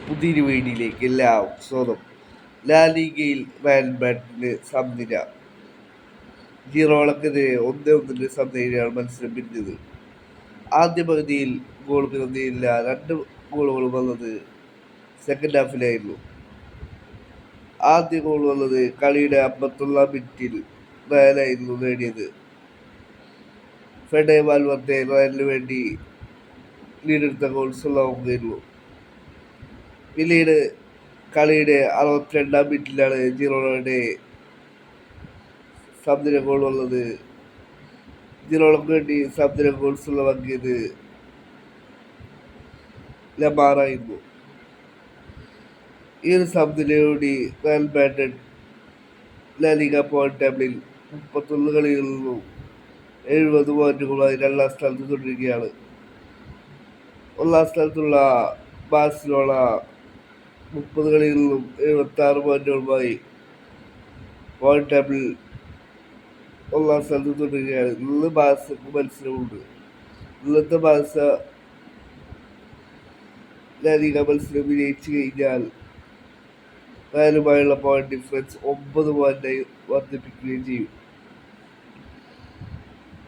പുതിയൊരു വീഡിയോയിലേക്ക് എല്ലാവർക്കും സ്വാഗതം. ലാ ലീഗയിൽ റയൽ മാഡ്രിഡിന് സമനില. ജിറോണക്കെതിരെ 1-1 സമനിലയാണ് മത്സരം പിരിഞ്ഞത്. ആദ്യ പകുതിയിൽ ഗോളുകളൊന്നുമില്ല. 2 ഗോളുകളും വന്നത് സെക്കൻഡ് ഹാഫിലായിരുന്നു. ആദ്യ ഗോൾ വന്നത് കളിയുടെ 51 മിനിറ്റിൽ റയലായിരുന്നു നേടിയത്. ഫെഡെ വാൽവർദെ റയലിന് വേണ്ടി ലീഡെടുത്ത ഗോൾ സ്വന്തമാക്കുകയായിരുന്നു. പിന്നീട് കളിയുടെ 62 മിനിറ്റിലാണ് ജിറോണയുടെ സമനില ഗോൾ വന്നത്. ജിറോണക്ക് വേണ്ടി സമനില ഗോൾ സ്വന്തമാക്കിയത് ലമാറായിരുന്നു. ഈ ഒരു സമനിലയോടെ റയൽ മാഡ്രിഡ് ലാ ലീഗ പോയിന്റ് ടേബിളിൽ 31 കളികളിൽ നിന്നും 70 പോയിന്റുകളുമായി 2ാം സ്ഥാനത്ത് തുടരുകയാണ്. 1ാം സ്ഥാനത്തുള്ള ബാഴ്സലോണ 30 കളിയിൽ നിന്നും 76 പോയിന്റുകളുമായി പോയിന്റ് ടേബിൾ 1ാം സ്ഥാനത്ത് തുടരുകയാണ്. ഇന്ന് ബാഴ്സക്ക് മത്സരമുണ്ട്. ഇന്നത്തെ ബാഴ്സ ലാ ലീഗ മത്സരം വിജയിച്ചു കഴിഞ്ഞാൽ റയലുമായുള്ള പോയിന്റ് ഡിഫറൻസ് 9 പോയിന്റായി വർദ്ധിപ്പിക്കുകയും ചെയ്യും.